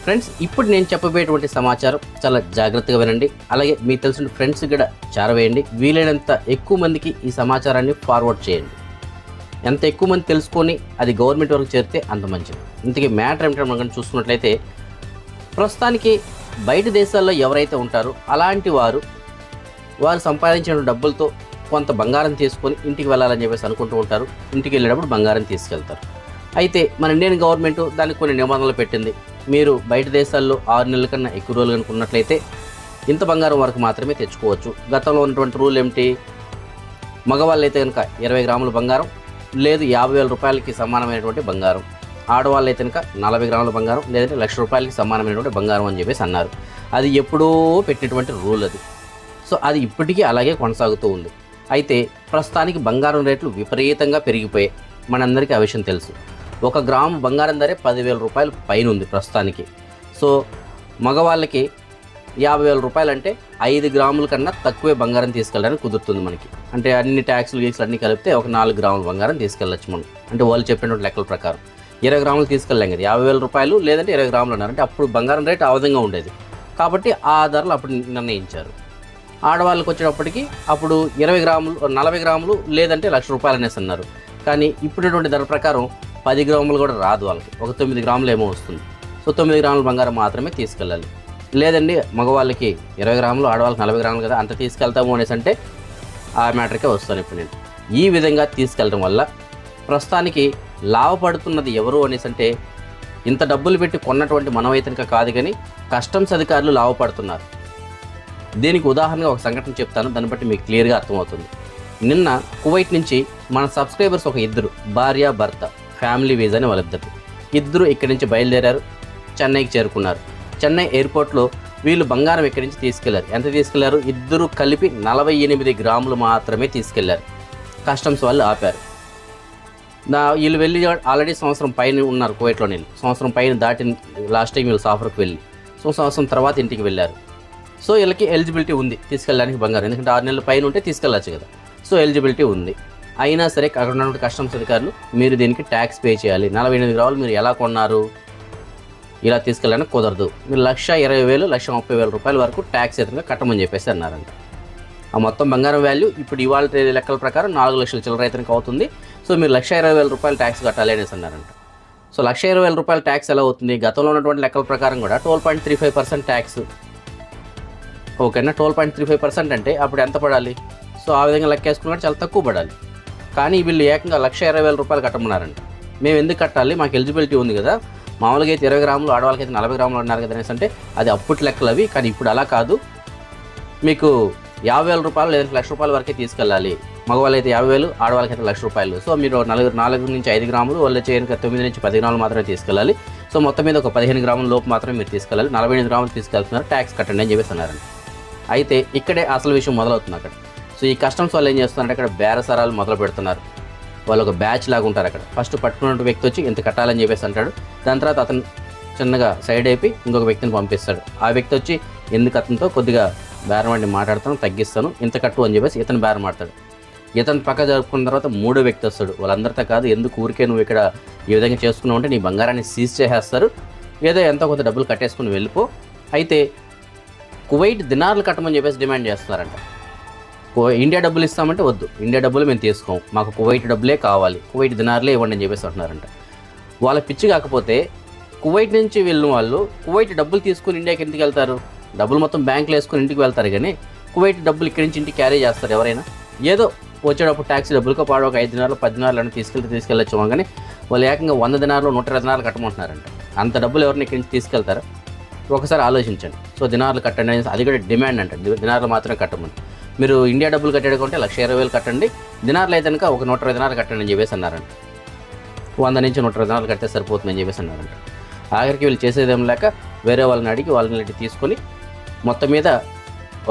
Friends, ఇప్పుడు నేను చెప్పబోయేటువంటి సమాచారం చాలా జాగ్రత్తగా వినండి. అలాగే మీకు తెలిసిన ఫ్రెండ్స్ కూడా చేరవేయండి. వీలైనంత ఎక్కువ మందికి ఈ సమాచారాన్ని ఫార్వర్డ్ చేయండి. ఎంత ఎక్కువ మంది తెలుసుకొని అది గవర్నమెంట్ వరకు చేరితే అంత మంచిది. ఇంతకీ మ్యాటర్ ఏమిటో మనం చూసుకున్నట్లయితే, ప్రస్తుతానికి బయట దేశాల్లో ఎవరైతే ఉంటారో అలాంటి వారు సంపాదించిన డబ్బులతో కొంత బంగారం తీసుకొని ఇంటికి వెళ్ళాలని చెప్పేసి అనుకుంటూ ఉంటారు. ఇంటికి వెళ్ళేటప్పుడు బంగారం తీసుకెళ్తారు. అయితే మన ఇండియన్ గవర్నమెంట్ దానికి కొన్ని నిబంధనలు పెట్టింది. మీరు బయట దేశాల్లో 6 నెలల కన్నా ఎక్కువ రోజులు అనుకున్నట్లయితే ఇంత బంగారం వరకు మాత్రమే తెచ్చుకోవచ్చు. గతంలో ఉన్నటువంటి రూల్ ఏమిటి? మగవాళ్ళు అయితే కనుక 20 గ్రాముల బంగారం, లేదు 50,000 రూపాయలకి సమానమైనటువంటి బంగారం. ఆడవాళ్ళు అయితే కనుక 40 గ్రాముల బంగారం, లేదంటే 1,00,000 రూపాయలకి సమానమైనటువంటి బంగారం అని చెప్పేసి అన్నారు. అది ఎప్పుడో పెట్టినటువంటి రూల్ అది. సో అది ఇప్పటికీ అలాగే కొనసాగుతూ ఉంది. అయితే ప్రస్తుతానికి బంగారం రేట్లు విపరీతంగా పెరిగిపోయాయి. మనందరికీ ఆ విషయం తెలుసు. 1 గ్రాము బంగారం ధరే 10,000 రూపాయలు పైన ఉంది ప్రస్తుతానికి. సో మగవాళ్ళకి 50,000 రూపాయలు అంటే 5 గ్రాముల కన్నా తక్కువే బంగారం తీసుకెళ్ళడానికి కుదురుతుంది మనకి. అంటే అన్ని ట్యాక్సులు గీక్సులు అన్నీ కలిపితే ఒక 4 గ్రాముల బంగారం తీసుకెళ్ళచ్చు మనం. అంటే వాళ్ళు చెప్పినటువంటి లెక్కల ప్రకారం 20 గ్రాములు తీసుకెళ్ళాం కదా, 50,000 రూపాయలు లేదంటే 20 గ్రాములు అన్నారు. అంటే అప్పుడు బంగారం రేటు ఆ విధంగా ఉండేది కాబట్టి ఆ ధరలు అప్పుడు నిర్ణయించారు. ఆడవాళ్ళకి వచ్చేటప్పటికి అప్పుడు 20 గ్రాములు, 40 గ్రాములు లేదంటే 1,00,000 రూపాయలు అనేసి అన్నారు. కానీ ఇప్పుడున్నటువంటి ధర ప్రకారం 10 గ్రాములు కూడా రాదు వాళ్ళకి, ఒక 9 గ్రాములు ఏమో వస్తుంది. సో 9 గ్రాముల బంగారం మాత్రమే తీసుకెళ్ళాలి. లేదండి మగవాళ్ళకి 20 గ్రాములు, ఆడవాళ్ళకి 40 గ్రాములు కదా, అంత తీసుకెళ్తాము అనేసి అంటే ఆ మ్యాటర్కే వస్తాను ఇప్పుడు నేను. ఈ విధంగా తీసుకెళ్ళడం వల్ల ప్రస్తుతానికి లాభపడుతున్నది ఎవరు అనేసి అంటే, ఇంత డబ్బులు పెట్టి కొన్నటువంటి మనమైతే కాదు కానీ కస్టమ్స్ అధికారులు లాభపడుతున్నారు. దీనికి ఉదాహరణగా ఒక సంఘటన చెప్తాను, దాన్ని బట్టి మీకు క్లియర్గా అర్థమవుతుంది. నిన్న కువైట్ నుంచి మన సబ్స్క్రైబర్స్ ఒక 2 భార్య భర్త ఫ్యామిలీ వీజా అని వాళ్ళిద్దరు ఇక్కడి నుంచి బయలుదేరారు, చెన్నైకి చేరుకున్నారు. చెన్నై ఎయిర్పోర్ట్లో వీళ్ళు బంగారం ఇక్కడి నుంచి తీసుకెళ్లారు. ఎంత తీసుకెళ్లారు? ఇద్దరు కలిపి 48 గ్రాములు మాత్రమే తీసుకెళ్లారు. కస్టమ్స్ వాళ్ళు ఆపారు. వీళ్ళు వెళ్ళి ఆల్రెడీ సంవత్సరం పైన ఉన్నారు కువైట్లో. నేను సంవత్సరం పైన దాటి లాస్ట్ టైం వీళ్ళు సాఫర్కి వెళ్ళి సంవత్సరం తర్వాత ఇంటికి వెళ్ళారు. సో వీళ్ళకి ఎలిజిబిలిటీ ఉంది తీసుకెళ్ళడానికి బంగారం, ఎందుకంటే 6 నెలల పైన ఉంటే తీసుకెళ్ళచ్చు కదా. సో ఎలిజిబిలిటీ ఉంది. అయినా సరే అక్కడ ఉన్నటువంటి కస్టమ్స్ అధికారులు మీరు దీనికి ట్యాక్స్ పే చేయాలి. 48 గ్రాములు మీరు ఎలా కొన్నారు, ఇలా తీసుకెళ్ళడానికి కుదరదు, మీరు 1,20,000, 1,30,000 రూపాయల వరకు ట్యాక్స్ ఎదురుగా కట్టమని చెప్పేసి అన్నారంట. ఆ మొత్తం బంగారం వాల్యూ ఇప్పుడు ఇవాళ లెక్కల ప్రకారం 4 లక్షల చిల్లర రైతునికి అవుతుంది. సో మీరు 1,20,000 రూపాయలు ట్యాక్స్ కట్టాలి అనేసి అన్నారంట. సో 1,20,000 రూపాయల ట్యాక్స్ ఎలా అవుతుంది? గతంలో ఉన్నటువంటి లెక్కల ప్రకారం కూడా 12.35% ట్యాక్స్. ఓకేనా, 12.35% అంటే అప్పుడు ఎంత పడాలి? సో ఆ విధంగా లెక్కేసుకున్నట్టు చాలా తక్కువ పడాలి. కానీ వీళ్ళు ఏకంగా 1,20,000 రూపాయలు కట్టమన్నారంట. మేము ఎందుకు కట్టాలి, మాకు ఎలిజిబిలిటీ ఉంది కదా, మామూలుగా అయితే 20 గ్రాములు, ఆడవాళ్ళకి అయితే 40 గ్రాములు అన్నారు కదా అనేసి అంటే అది అప్పటి లెక్కలు అవి. కానీ ఇప్పుడు అలా కాదు, మీకు 50,000 రూపాయలు లేదంటే 1,00,000 రూపాయల వరకే తీసుకెళ్ళాలి. మగవాళ్ళు అయితే 50,000, ఆడవాళ్ళకి అయితే 1,00,000 రూపాయలు. సో మీరు 4 నుంచి 5 గ్రాములు, వాళ్ళు వచ్చే 9 నుంచి 10 గ్రాములు మాత్రమే తీసుకెళ్ళాలి. సో మొత్తం మీద ఒక 15 గ్రాముల లోపు మాత్రమే మీరు తీసుకెళ్ళాలి. 48 గ్రాములు తీసుకెళ్తున్నారు, ట్యాక్స్ కట్టండి అని చెప్పేసి అన్నారండి. అయితే ఇక్కడే అసలు విషయం మొదలవుతుంది అక్కడ. సో ఈ కస్టమ్స్ వాళ్ళు ఏం చేస్తున్నారంటే అక్కడ బేరసారాలు మొదలు పెడుతున్నారు. వాళ్ళు ఒక బ్యాచ్ లాగా ఉంటారు అక్కడ. ఫస్ట్ పట్టుకున్న వ్యక్తి వచ్చి ఇంత కట్టాలని చెప్పేసి అంటాడు. దాని తర్వాత అతను చిన్నగా సైడ్ అయిపోయి ఇంకొక వ్యక్తిని పంపిస్తాడు. ఆ వ్యక్తి వచ్చి ఎందుకు అతనితో కొద్దిగా బేరం వండి మాట్లాడతాను, తగ్గిస్తాను, ఇంత కట్టు అని చెప్పేసి ఇతను బేరం ఆడతాడు. ఇతను పక్క జరుపుకున్న తర్వాత 3వ వ్యక్తి వస్తాడు. వాళ్ళందరితో కాదు, ఎందుకు ఊరికే నువ్వు ఇక్కడ ఈ విధంగా చేసుకున్నావు అంటే నీ బంగారాన్ని సీజ్ చేసేస్తారు, ఏదో ఎంతో కొంత డబ్బులు కట్టేసుకుని వెళ్ళిపో. అయితే కువైట్ దినార్లు కట్టమని చెప్పేసి డిమాండ్ చేస్తున్నారంట. ఇండియా డబ్బులు ఇస్తామంటే వద్దు, ఇండియా డబ్బులు మేము తీసుకోం, మాకు కువైట్ డబ్బులే కావాలి, కువైట్ దినార్లే ఇవ్వండి అని చెప్పేసి అంటున్నారంట. వాళ్ళ పిచ్చి కాకపోతే కువైట్ నుంచి వెళ్ళిన వాళ్ళు కువైట్ డబ్బులు తీసుకుని ఇండియాకి ఎందుకు వెళ్తారు? డబ్బులు మొత్తం బ్యాంకులో వేసుకుని ఇంటికి వెళ్తారు, కానీ కువైట్ డబ్బులు ఇక్కడి నుంచి ఇంటికి క్యారీ చేస్తారు ఎవరైనా? ఏదో వచ్చేటప్పుడు ట్యాక్సీ డబ్బులతో పాడు ఒక 5 దినాలు 10 దినాలు అని తీసుకెళ్ళచ్చు. కానీ వాళ్ళు ఏకంగా 100 దినాలు 120 దినాలు కట్టమంటున్నారంట. అంత డబ్బులు ఎవరిని ఇక్కడి నుంచి తీసుకెళ్తారా? ఒకసారి ఆలోచించండి. సో దినార్లు కట్టండి అని, అది కూడా డిమాండ్ అంట, దినార్లు మాత్రమే కట్టమని. మీరు ఇండియా డబ్బులు కట్టేడుకుంటే 1,20,000 కట్టండి, దినార్లు అయితే కనుక ఒక 120 దినాలు కట్టండి అని చెప్పేసి అన్నారంట. 100 నుంచి 120 దినాలు కడితే సరిపోతుందని చెప్పేసి అన్నారంట. ఆఖరికి వీళ్ళు చేసేదేం లేక వేరే వాళ్ళని అడిగి వాళ్ళని తీసుకొని మొత్తం మీద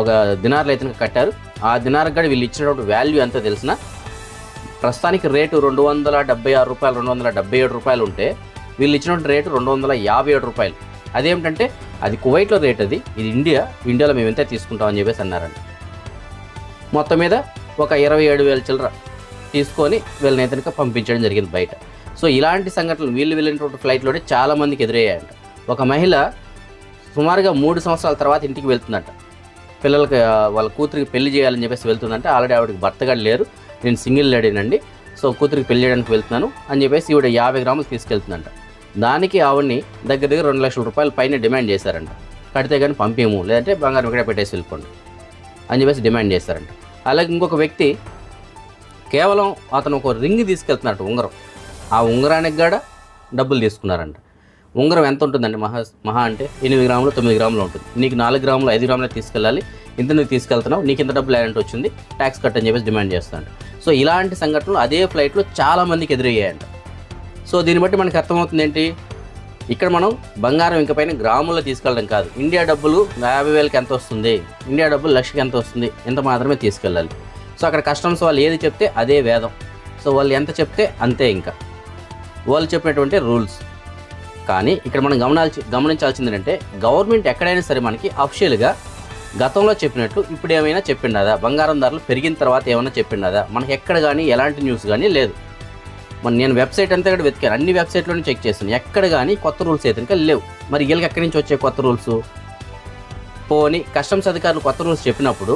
ఒక దినార్లు అయితే కట్టారు. ఆ దినార్కి కూడా వీళ్ళు ఇచ్చినటువంటి వాల్యూ ఎంతో తెలిసిన, ప్రస్తుతానికి రేటు 276 రూపాయలు, 277 రూపాయలు ఉంటే వీళ్ళు ఇచ్చినటువంటి రేటు 257 రూపాయలు. అదేమిటంటే అది కువైట్లో రేట్, అది ఇది ఇండియాలో మేము ఎంత తీసుకుంటామని చెప్పేసి అన్నారండి. మొత్తం మీద ఒక 27,000 చిల్లర తీసుకొని వీళ్ళని అయితే పంపించడం జరిగింది బయట. సో ఇలాంటి సంఘటనలు వీళ్ళు వెళ్ళినటువంటి ఫ్లైట్లోనే చాలామందికి ఎదురయ్యాయంట. ఒక మహిళ సుమారుగా 3 సంవత్సరాల తర్వాత ఇంటికి వెళ్తుందంట. పిల్లలకి వాళ్ళ కూతురికి పెళ్లి చేయాలని చెప్పేసి వెళ్తుందంటే ఆల్రెడీ ఆవిడకి భర్తగా లేరు, నేను సింగిల్ లేడీనండి, సో కూతురికి పెళ్లి చేయడానికి వెళ్తున్నాను అని చెప్పేసి ఈవిడ 50 గ్రాములు తీసుకెళ్తుందంట. దానికి ఆవిడని దగ్గర 2 లక్షల రూపాయల పైన డిమాండ్ చేశారంట. కడితే కానీ పంపేము, లేదంటే బంగారం ఇక్కడే పెట్టేసి వెళ్ళిపోండి అని చెప్పేసి డిమాండ్ చేశారంట. అలాగే ఇంకొక వ్యక్తి కేవలం అతను ఒక రింగ్ తీసుకెళ్తున్నట్టు ఉంగరం, ఆ ఉంగరానికి కూడా డబ్బులు తీసుకున్నారంట. ఉంగరం ఎంత ఉంటుందండి? మహా అంటే 8 గ్రాములు 9 గ్రాములు ఉంటుంది. నీకు 4 గ్రాములు 5 గ్రాములు తీసుకెళ్ళాలి, ఇంత నువ్వు తీసుకెళ్తున్నావు, నీకు ఇంత డబ్బులు ఏంటంటే వచ్చింది, ట్యాక్స్ కట్ అని చెప్పేసి డిమాండ్ చేస్తాడు. సో ఇలాంటి సంఘటనలు అదే ఫ్లైట్లో చాలామందికి ఎదురయ్యాయంట. సో దీన్ని బట్టి మనకు అర్థమవుతుంది ఏంటి, ఇక్కడ మనం బంగారం ఇంక పైన గ్రాముల్లో తీసుకెళ్ళడం కాదు. ఇండియా డబ్బులు 50,000కి ఎంత వస్తుంది, ఇండియా డబ్బులు 1,00,000కి ఎంత వస్తుంది, ఇంత మాత్రమే తీసుకెళ్ళాలి. సో అక్కడ కస్టమ్స్ వాళ్ళు ఏది చెప్తే అదే వేదం. సో వాళ్ళు ఎంత చెప్తే అంతే, ఇంకా వాళ్ళు చెప్పినటువంటి రూల్స్. కానీ ఇక్కడ మనం గమనించాల్సింది ఏంటంటే, గవర్నమెంట్ ఎక్కడైనా సరే మనకి అఫిషియల్గా గతంలో చెప్పినట్లు ఇప్పుడు ఏమైనా చెప్పిండదా? బంగారం ధరలు పెరిగిన తర్వాత ఏమైనా చెప్పిండదా? మనకి ఎక్కడ కానీ ఎలాంటి న్యూస్ కానీ లేదు. నేను వెబ్సైట్ అంతా కూడా వెతికాను, అన్ని వెబ్సైట్లోనే చెక్ చేశాను, ఎక్కడ కానీ కొత్త రూల్స్ అయితే ఇంకా లేవు. మరి వీళ్ళకి ఎక్కడి నుంచి వచ్చే కొత్త రూల్స్? పోనీ కస్టమ్స్ అధికారులు కొత్త రూల్స్ చెప్పినప్పుడు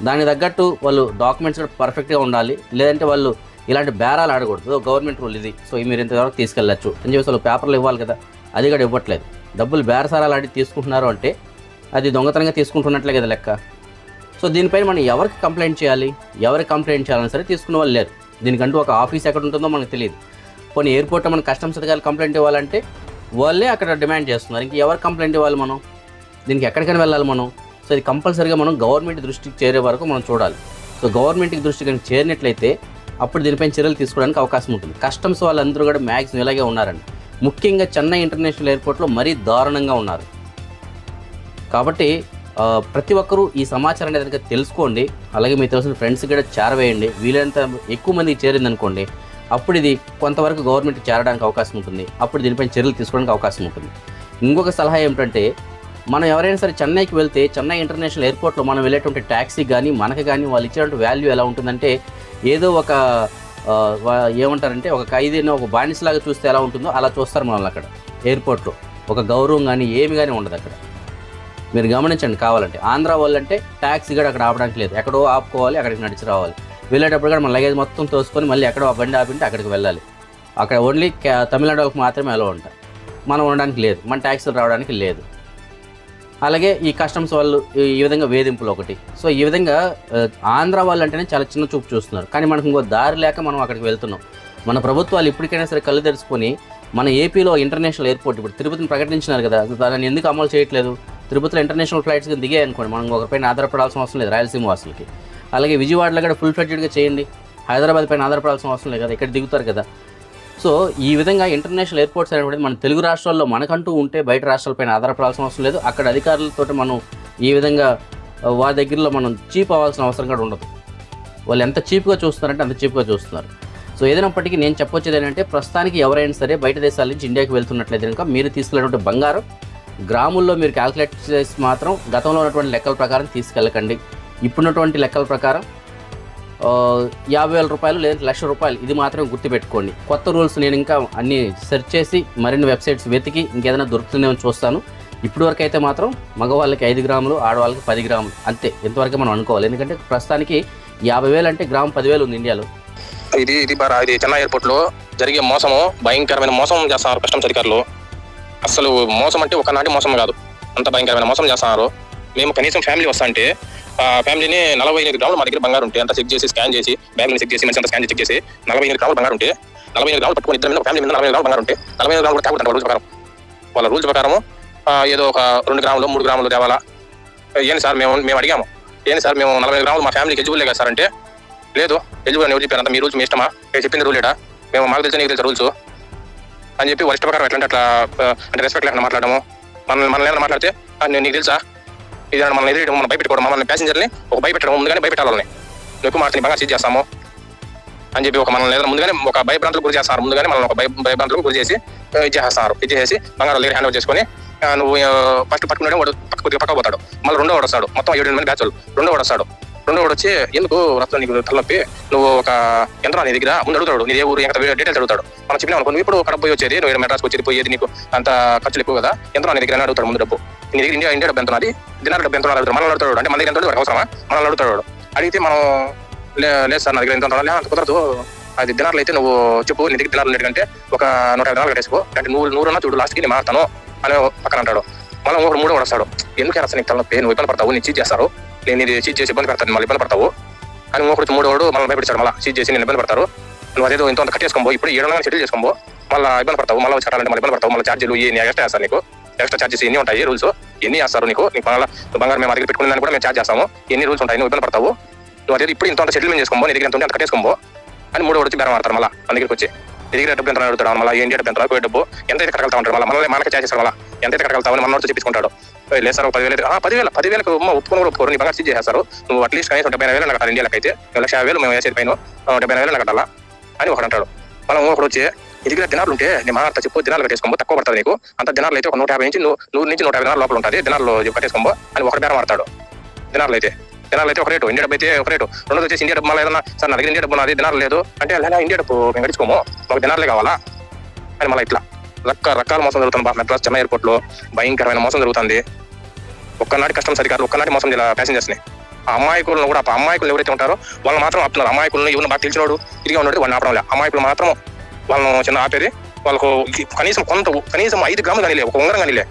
దానికి తగ్గట్టు వాళ్ళు డాక్యుమెంట్స్ కూడా పర్ఫెక్ట్గా ఉండాలి, లేదంటే వాళ్ళు ఇలాంటి బేరాలు ఆడకూడదు. గవర్నమెంట్ రూల్ ఇది, సో మీరు ఇంతవరకు తీసుకెళ్ళచ్చు అని చెప్పేసి వాళ్ళు పేపర్లు ఇవ్వాలి కదా, అది కూడా ఇవ్వట్లేదు. డబ్బులు బేరసారాలు ఆడి తీసుకుంటున్నారు అంటే అది దొంగతనంగా తీసుకుంటున్నట్లే కదా లెక్క. సో దీనిపైన మనం ఎవరికి కంప్లైంట్ చేయాలి? ఎవరికి కంప్లైంట్ చేయాలని సరే తీసుకున్న వాళ్ళు లేరు. దీనికంటూ ఒక ఆఫీస్ ఎక్కడ ఉంటుందో మనకు తెలియదు. కొన్ని ఎయిర్పోర్ట్లో మన కస్టమ్స్ అధికారులు కంప్లైంట్ ఇవ్వాలంటే వాళ్ళే అక్కడ డిమాండ్ చేస్తున్నారు. ఇంక ఎవరికి కంప్లైంట్ ఇవ్వాలి మనం? దీనికి ఎక్కడికైనా వెళ్ళాలి మనం. సో ఇది కంపల్సరీగా మనం గవర్నమెంట్ దృష్టికి చేరే వరకు మనం చూడాలి. సో గవర్నమెంట్కి దృష్టికి కనుక చేరినట్లయితే అప్పుడు దీనిపైన చర్యలు తీసుకోవడానికి అవకాశం ఉంటుంది. కస్టమ్స్ వాళ్ళందరూ కూడా మ్యాక్సిమం ఇలాగే ఉన్నారండి. ముఖ్యంగా చెన్నై ఇంటర్నేషనల్ ఎయిర్పోర్ట్లో మరీ దారుణంగా ఉన్నారు. కాబట్టి ప్రతి ఒక్కరూ ఈ సమాచారాన్ని కనుక తెలుసుకోండి, అలాగే మీకు తెలిసిన ఫ్రెండ్స్ కూడా చేరవేయండి. వీలైనంత ఎక్కువ మందికి చేరిందనుకోండి, అప్పుడు ఇది కొంతవరకు గవర్నమెంట్కి చేరడానికి అవకాశం ఉంటుంది. అప్పుడు దీనిపైన చర్యలు తీసుకోవడానికి అవకాశం ఉంటుంది. ఇంకొక సలహా ఏమిటంటే, మనం ఎవరైనా సరే చెన్నైకి వెళ్తే చెన్నై ఇంటర్నేషనల్ ఎయిర్పోర్ట్లో మనం వెళ్ళేటువంటి ట్యాక్సీ కానీ మనకు కానీ వాళ్ళు ఇచ్చేటువంటి వాల్యూ ఎలా ఉంటుందంటే, ఏదో ఒక ఏమంటారంటే ఒక ఖైదీని ఒక బానిసలాగా చూస్తే ఎలా ఉంటుందో అలా చూస్తారు మనల్ని అక్కడ ఎయిర్పోర్ట్లో. ఒక గౌరవం కానీ ఏమి కానీ ఉండదు అక్కడ. మీరు గమనించండి కావాలంటే. ఆంధ్ర వాళ్ళంటే ట్యాక్సీ కూడా అక్కడ ఆపడానికి లేదు, ఎక్కడో ఆపుకోవాలి, అక్కడికి నడిచి రావాలి. వెళ్ళేటప్పుడు కూడా మన లగేజ్ మొత్తం తోసుకొని మళ్ళీ ఎక్కడో ఆ బండి ఆపింటే అక్కడికి వెళ్ళాలి. అక్కడ ఓన్లీ తమిళనాడు వాళ్ళకి మాత్రమే అలా ఉంటాయి, మనం ఉండడానికి లేదు, మన ట్యాక్సీలు రావడానికి లేదు. అలాగే ఈ కస్టమ్స్ వాళ్ళు ఈ విధంగా వేధింపులు ఒకటి. సో ఈ విధంగా ఆంధ్ర వాళ్ళు అంటేనే చాలా చిన్న చూపు చూస్తున్నారు. కానీ మనకు ఇంకో దారి లేక మనం అక్కడికి వెళ్తున్నాం. మన ప్రభుత్వాలు ఇప్పటికైనా సరే కళ్ళు తెరుచుకొని మన ఏపీలో ఇంటర్నేషనల్ ఎయిర్పోర్ట్ ఇప్పుడు తిరుపతిని ప్రకటించినారు కదా, దాన్ని ఎందుకు అమలు చేయట్లేదు? తిరుపతిలో ఇంటర్నేషనల్ ఫ్లైట్స్ దిగాయి అనుకోండి, మనం ఒకరిపైన ఆధారపడాల్సిన అవసరం లేదు, రాయలసీమ వాసులకి. అలాగే విజయవాడలో కూడా ఫుల్ ఫ్లెడ్జెడ్గా చేయండి, హైదరాబాద్ పైన ఆధారపడాల్సిన అవసరం లేదు కదా, ఇక్కడ దిగుతారు కదా. సో ఈ విధంగా ఇంటర్నేషనల్ ఎయిర్పోర్ట్స్ అనేవి మన తెలుగు రాష్ట్రాల్లో మనకంటూ ఉంటే బయట రాష్ట్రాలపైన ఆధారపడాల్సిన అవసరం లేదు. అక్కడ అధికారులతో మనం ఈ విధంగా వారి దగ్గరలో మనం చీప్ అవ్వాల్సిన అవసరం కూడా ఉండదు. వాళ్ళు ఎంత చీప్గా చూస్తున్నారంటే అంత చీప్గా చూస్తున్నారు. సో ఏదైనప్పటికీ నేను చెప్పొచ్చేది ఏంటంటే, ప్రస్తుతానికి ఎవరైనా సరే బయట దేశాల నుంచి ఇండియాకి వెళ్తున్నట్లయితే కనుక మీరు తీసుకెళ్ళినటువంటి బంగారం గ్రాముల్లో మీరు క్యాల్కులేట్ చేసి మాత్రం గతంలో ఉన్నటువంటి లెక్కల ప్రకారం తీసుకెళ్ళకండి. ఇప్పుడున్నటువంటి లెక్కల ప్రకారం 50,000 రూపాయలు లేదా ₹1,00,000 ఇది మాత్రం గుర్తుపెట్టుకోండి. కొత్త రూల్స్ నేను ఇంకా అన్నీ సెర్చ్ చేసి మరిన్ని వెబ్సైట్స్ వెతికి ఇంకేదైనా దొరుకుతుందేమో చూస్తాను. ఇప్పటి వరకు అయితే మాత్రం మగవాళ్ళకి 5 గ్రాములు, ఆడవాళ్ళకి 10 గ్రాములు అంతే, ఇంతవరకే మనం అనుకోవాలి. ఎందుకంటే ప్రస్తుతానికి 50,000 అంటే గ్రాము 10,000 ఉంది ఇండియాలో. ఇది చెన్నై ఎయిర్పోర్ట్లో జరిగే మోసము, భయంకరమైన మోసం చేస్తున్నారు కస్టమ్స్ అధికారులు. అసలు మోసం అంటే ఒకనాటి మోసం కాదు, అంత భయంకరమైన మోసం చేస్తున్నారు. మేము కనీసం ఫ్యామిలీ వస్తా అంటే ఫ్యామిలీని 45 గ్రాములు మా దగ్గర బంగారు ఉంటే అంత చెక్ చేసి స్కాన్ చేసి బ్యాగ్ని చెక్ చేసి మంచి అంత స్కాన్ చెక్ చేసి 45 గ్రాములు బంగారు ఉంటే 45 గ్రాములు పట్టుకుని ఇద్దరు మీద ఫ్యామిలీ మీద 45 గ్రాములు బంగారు ఉంటే 45 గ్రాములు కూడా తేకూడదు రూల్స్ ప్రకారం. వాళ్ళ రూల్స్ ప్రకారం ఏదో ఒక 2 గ్రాములు 3 గ్రాములు తేవాలా. ఏంటి సార్ మేము అడిగాము, ఏంటి సార్ మేము 45 గ్రాములు మా ఫ్యామిలీకి ఎలిజిబుల్ కదా సార్ అంటే, లేదు ఎలిజిబుల్ అని ఎవరు చెప్పారు, అంత మీ రూల్స్ మీ ఇష్టమా, నేను చెప్పింది రూల్ ఏడా, మేము మాకు తెలిసిన నీకు తెలిసిన రూల్స్ అని చెప్పి వాళ్ళ ఇష్ట ప్రకారం ఎట్లంటే అట్లా అంటే రెస్పెక్ట్ లేకుండా మాట్లాడము. మనల్ని ఏమైనా మాట్లాడితే నీకు తెలుసా ఇది మనం ఎదురు మనం భయపెట్టుకోవడం, మమ్మల్ని ప్యాసింజర్ని ఒక భయపెట్టడం, ముందుగానే భయపెట్టాలని నువ్వు ఎక్కువ మాట్లాడి బాగా సీజ్ చేస్తాము అని చెప్పి ఒక మనల్ని లేదా ముందుగానే ఒక భయభ్రాంతులకు గురి చేస్తారు. ముందుగానే మనం ఒక భయభ్రాంతులకు గురి చేసి ఇది చేస్తారు. ఇది చేసి బంగారం దగ్గర హ్యాండ్ ఓవర్ చేసుకొని నువ్వు ఫస్ట్ పట్టుకునే వాడు పక్క పోతాడు, మళ్ళీ రెండో వాడు వస్తాడు, మొత్తం 7 మంది బ్యాచ్ వాళ్ళు. రెండో వాడు వచ్చి ఎందుకు రక్తం నీకు తలనొప్పి, నువ్వు ఒక యంత్రం నీ దగ్గర ముందు అడుగుతాడు, నీ ఏ ఊరు ఎంత డీటెయిల్స్ అడుగుతాడు. మనం చెప్పినా అనుకో, నువ్వు ఇప్పుడు కడప పోయి వచ్చేది, నువ్వు మెడ్రాస్కి వచ్చేది పోయేది, నీకు అంత ఖర్చులు ఎక్కువ కదా, యంత్రం నీ దగ్గర అడుగుతాడు ముందు డబ్బు. నీ దగ్గర ఇండియా డబ్బు ఎంత ఉన్నది, దినార్ డబ్బు ఎంత అడుగుతాడు. మనల్ని అడుగుతాడు, అంటే మన దగ్గర ఎంత వాడికి అవసరమా, మనల్ని అడుగుతాడు. అడిగితే మనం లేదు సార్ నా దగ్గర ఎంత ఉంటుందా, అంత కుదరదు, అది దినార్లు అయితే నువ్వు చెప్పు, నీ దగ్గర దినార్లు ఉన్నట్టుకంటే ఒక 150 దినాలు కట్టేసుకో, అంటే 100 చూడు లాస్ట్కి నేను మారుతాను అని పక్కన అంటాడు. మళ్ళీ ఒకడు 3 వస్తాడు, ఎందుకు అసలు నీకు తలనొప్పి, నువ్వు ఇబ్బంది పడతావు, నేను చీజ్ చేస్తారు, నేను ఇది చీజ్ చేసి ఇబ్బంది పెడతాను, మళ్ళీ ఇబ్బంది పడతావు అని 3 మనల్ని భయపెడతాడు. మళ్ళీ చీజ్ చేసి నేను ఇబ్బంది పడతారు, నువ్వు అదేదో ఇంత కట్టేసుకోబో, ఇప్పుడు 700 సెటిల్ చేసుకోబో, మళ్ళీ ఇబ్బంది పడతావు, మళ్ళీ కట్టాలంటే మళ్ళీ ఇబ్బంది పడతావు, మళ్ళీ ఛార్జీలు ఎన్ని ఎక్స్ట్రా చేస్తారు, నీకు ఎక్స్ట్రా ఛార్జెస్ ఎన్ని ఉంటాయి, రూల్స్ ఎన్ని చేస్తారు నీకు మళ్ళీ బంగారం మేము దగ్గర పెట్టుకునే కూడా మేము ఛార్జ్ చేస్తాము, ఎన్ని రూల్స్ ఉంటాయి, నువ్వు ఇబ్బంది పడతావు, నువ్వు అదే ఇప్పుడు ఇంత సెటిల్మెంట్ చేసుకోబో, నీ దగ్గర ఎంత ఉంటే అంత కట్టేసుకోబో అని 3 వచ్చి బేరం ఆడతారు. మళ్ళీ మన దగ్గరికి వచ్చి నీ దగ్గర డబ్బు ఎంత అడుగుతాడు, మళ్ళీ ఇండియా డబ్బు ఎంత డబ్బు ఎంతైతే కట్టగలుగుతా ఉంటాడు, మళ్ళీ మనకి ఛార్జ్ చేస్తారు, మళ్ళీ ఎంతైతే కట్టగలుగుతావు అని మనతో చెప్పుకుంటాడు. లేదు సార్ 10,000 ఒప్పుకొని కూడా ఒప్పుకోరు, నీ బంగారు చీజ్ చేస్తారు, నువ్వు అట్లీస్ట్ కనీసం 70,000 కట్టాలి, ఇండియాకి అయితే 1,50,000 మేము వేసేది పైన 70,000 కట్టాలా అని ఒకడు అంటాడు. మనం ఒకడు వచ్చి నీ దగ్గర దినాలు ఉంటే నేను మాట్లాడతా చెప్పు, దినాలు కట్టేసుకోబో, తక్కువ పడుతుంది నీకు, అంత దినాలు అయితే ఒక 150 నుంచి 100 నుంచి 150 దినాలు లోపల ఉంటుంది, దినాలు కట్టేసుకోబో అని ఒకటి బేరం ఆడతాడు. దినాలు అయితే ఒక రేటు, ఇండియా డబ్బు అయితే ఒక రేటు, రెండోది వచ్చేసి ఇండియా డబ్బు మళ్ళీ ఏదన్నా సార్ నా దగ్గర ఇండియా డబ్బు నాది దినాలు లేదు అంటే అలా ఇండియా డబ్బు మేము గడుచుకోము, మాకు దినాలే కావాలా అని మళ్ళీ ఇట్లా రకరకాల మోసం జరుగుతుంది. మెడ్రాస్ చెన్నై ఎయిర్పోర్ట్ లో భయంకరమైన మోసం జరుగుతుంది. ఒక్కనాటి కస్టమ్స్ అధికారులు ఒక్కనాటి మోసం చేయాలి ప్యాసింజర్స్ ని. ఆ అమాయకులను కూడా అమాయకులు ఎవరైతే ఉంటారో వాళ్ళు మాత్రం ఆపుతున్నారు. అమాయకులను ఎవరిని బాగా తెలిసినోడు ఇదిగా ఉన్నాడు వాళ్ళని ఆపడం లేదు, అమాయకులు మాత్రం వాళ్ళను చిన్న ఆపేది. వాళ్ళకు కనీసం 5 గ్రాములు కానీ లే, ఒక ఉంగరం కానీ లే,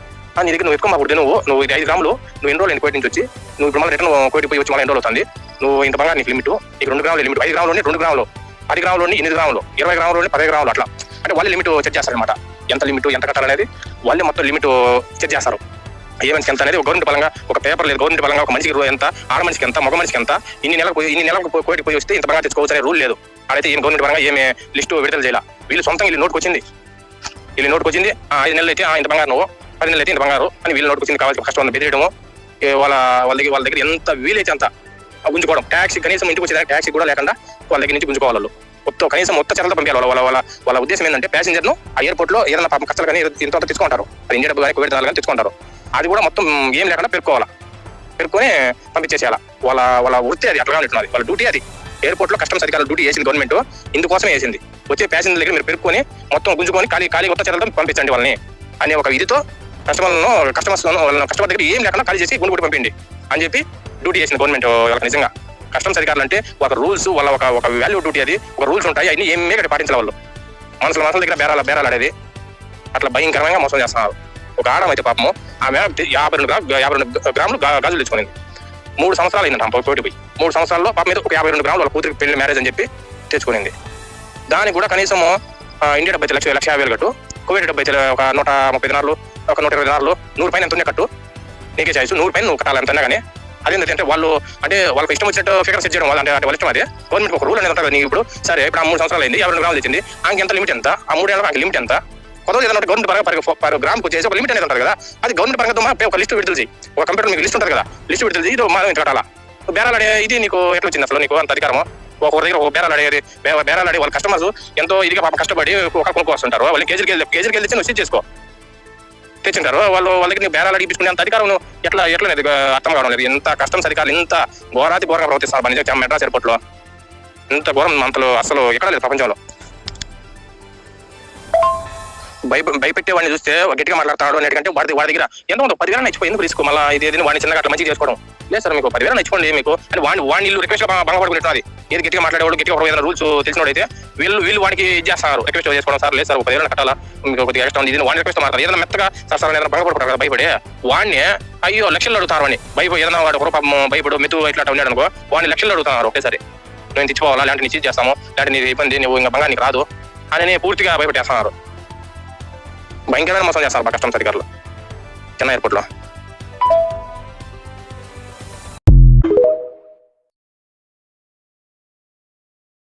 నీ దగ్గర నువ్వు ఎక్కువ మాకు నువ్వు ఇది 5 గ్రాములు నువ్వు ఎన్ని రోజులు కోటి నుంచి వచ్చి నువ్వు ఇప్పుడు మళ్ళీ రిటర్న్ కోటి పోయి వచ్చి మళ్ళీ 2 రోజులు అవుతుంది, నువ్వు ఇంత బంగారు నీకు లిమిట్, నీకు 2 గ్రాములు లిమిట్, 5 గ్రాములు 2 గ్రాములు, 10 గ్రాములు 8 గ్రాములు, 20 గ్రాములు 10 గ్రాములు, అట్లా అంటే వాళ్ళు లిమిట్ సెట్ చేస్తారనమాట. ఎంత లిమిట్ ఎంత కట్టాలనేది వాళ్ళే మొత్తం లిమిట్ సెట్ చేస్తారు. ఏ మనిషికి ఎంత అనేది గవర్నమెంట్ పరంగా ఒక పేపర్ లేదు, గవర్నమెంట్ పరంగా ఒక మనిషికి ఎంత, ఆడ మనిషికి ఎంత, మగ మనిషికి ఎంత, ఇన్ని నెలలకు కోటి పోయి వస్తే ఇంత బంగారు తెచ్చుకోవచ్చు అనే రూల్ లేదు. అదైతే ఏం గవర్నమెంట్ పరంగా ఏమి లిస్టు విడుదల చేయాలి. వీళ్ళు సొంతంగా వీళ్ళు నోటుకు వచ్చింది 5 నెలలు అయితే ఇంత బంగారు, నువ్వు 10 నెలలు అయితే ఇంత బంగారు అని వీళ్ళు నోటుకు వచ్చింది. కావాల్సిన కష్టం బెదిరేయడము, వాళ్ళ దగ్గర ఎంత వీలైతే అంత గుంజుకోవడం. ట్యాక్సీ కనీసం ఇంటికి వచ్చేదానికి ట్యాక్సీ కూడా లేకుండా వాళ్ళ దగ్గర నుంచి గుంజుకోవాలి. వాళ్ళు కనీసం మొత్తం చర్యలతో పంపించాలి. వాళ్ళ ఉద్దేశం ఏంటంటే ప్యాసింజర్ ను ఆ ఎయిర్పోర్ట్ లో ఏదైనా పాపం కష్టాలు కానీ ఇంత తీసుకుంటారు, అది ఇండియా డబ్బు కానీ కోవిడ్ కానీ తెచ్చుకుంటారు, అది కూడా మొత్తం ఏం లేకుండా పెరుక్కొని పంపించేసేయాలి. వాళ్ళ వృత్తి అది అట్లా ఉంటున్నది, వాళ్ళ డ్యూటీ అది. ఎయిర్పోర్ట్ లో కస్టమ్స్ అధికారులు డ్యూటీ చేసింది గవర్నమెంట్ ఇందుకోసమే వేసింది. వచ్చే ప్యాసింజర్ దగ్గర మీరు పెరుక్కొని మొత్తం గుంజుకొని ఖాళీ కొత్త చర్యలతో పంపించండి వాళ్ళని అనే ఒక ఇదితో కస్టమర్స్ కస్టమర్ దగ్గర ఏం లేకుండా ఖాళీ చేసి గుండు పంపిండి అని చెప్పి డ్యూటీ చేసింది గవర్నమెంట్. వాళ్ళకి నిజంగా కస్టమ్స్ అధికారులు అంటే ఒక రూల్స్, వాళ్ళ ఒక వాల్యూ డ్యూటీ, అది ఒక రూల్స్ ఉంటాయి, అన్ని ఏమీ పాటించాలి. వాళ్ళు మనుషుల దగ్గర బేరాలు ఆడేది అట్లా భయంకరంగా మోసం చేస్తున్నారు. ఒక ఆడమైతే పాపము ఆమె 52 గ్రాములు గాజులు తెచ్చుకునింది. 3 సంవత్సరాలు అయిందంట కోటి పోయి. 3 సంవత్సరాల్లో పాప మీద ఒక 52 గ్రాములు వాళ్ళ కూతురికి పెళ్లి మ్యారేజ్ అని చెప్పి తెచ్చుకునింది. దానికి కూడా కనీసం ఇండియా డబ్బు అయితే 1,50,000 కట్టు, కోవిడ్ డబ్బు అయితే ఒక 130 దినాలు, ఒక 120 దినాలు, 100 పైన ఎంత కట్టు, నీకే చాయిస్, 100 పైన నువ్వు కట్టాలి ఎంతైనా కానీ. అదేంటంటే వాళ్ళకి ఇష్టం వచ్చినట్టు ఫిగర్ సెట్ చేయడం, అంటే వాళ్ళ ఇష్టం. అదే గవర్నమెంట్ ఒక రూల్ అనేది ఉంటుంది. నీకు ఇప్పుడు సరే ఇప్పుడు 3 సంవత్సరాలు అయింది, 52 గ్రాములు తెచ్చింది, ఆమెకి ఎంత లిమిట్ ఎంత, ఆ 3 ఏళ్ళకి లిమిట్ ఎంత, కొత్తగా ఏదైనా గవర్నమెంట్ పరంగా గ్రామ్కి వచ్చేసి ఒక లిమిట్ అనేది ఉంటుంది కదా, అది గవర్నమెంట్ పరంగా ఒక లిస్ట్ విడుదల చేయి. ఒక కంప్యూటర్ మీకు లిస్ట్ ఉంటుంది కదా, లిస్ట్ విడుదల చేయి, ఇది మనం ఇంత కట్టాలా. బేరాలు ఆడే ఇది నీకు ఎట్లా వచ్చింది అసలు, నీకు అంత అధికారము? ఒకరి దగ్గర బేరాలు ఆడి వాళ్ళ కస్టమర్స్ ఎంతో ఇదిగా పాప కష్టపడి ఒక కొనుక్కొస్తుంటారు, వాళ్ళని కేజీకి వెళ్ళి నువ్వు తెచ్చేసుకో తెచ్చింటారు. వాళ్ళ దగ్గర బేరాలు అడిగి అంత అధికారం ఎట్లా అర్థం కావడం లేదు. ఎంత కస్టమ్స్ అధికారులు ఇంత ఘోరంగా ప్రవర్తిస్తారు నిజంగా మెడ్రాస్ ఎయిర్పోర్ట్ లో. ఇంత ఘోరం అంతలో అసలు ఎక్కడ లేదు ప్రపంచంలో. భయపెట్టే వాడిని చూస్తే గట్టిగా మాట్లాడతాడు అనేటికంటే వాడి దగ్గర ఎంత ఉందో 10,000 ఇచ్చిపోయి ఎందుకు రిస్క్, మళ్ళీ ఇది వాడిని చిన్నగా అట్లా మంచిగా చేసుకోవడం లేదు సార్. మీకు 10,000 ఇచ్చుకోండి మీకు అని వాడిని ఇల్లు రిక్వెస్ట్ భంగపడుకుంటున్నది. ఏది గట్టిగా మాట్లాడేవాడు, గట్టిగా ఏదైనా రూల్స్ తెలిసినోడు అయితే వీళ్ళు వాడికి చేస్తారు, రిక్వెస్ట్ చేసుకోవడం. సార్ లేదు సార్ 10,000 కట్టాలా, మీకు కొద్దిగా ఎక్స్ట్రా ఉంది, వాడిని రిక్వెస్ట్ మాట్లాడారు. ఏదైనా మెత్తగా సార్ ఏదైనా భంగపడుకుంటారు కదా భయపడి, వాడిని అయ్యో లక్షలు అడుగుతారు అని ఏదైనా వాడు రూపాయి భయపడు మెత్తు ఇట్లా ఉన్నాడు అనుకో, వాడిని లక్షలు అడుగుతున్నారు ఒకేసారి. నేను తెచ్చుకోవాలా, లాంటి నీ చేస్తాము, లాంటి నీ ఇబ్బంది, నువ్వు ఇంకా బంగా నీకు రాదు అని పూర్తిగా భయపెట్టేస్తున్నారు. భయంకరమైన మోసం చేస్తారు కస్టమ్స్ అధికారులు చెన్నై ఎయిర్పోర్ట్ లో.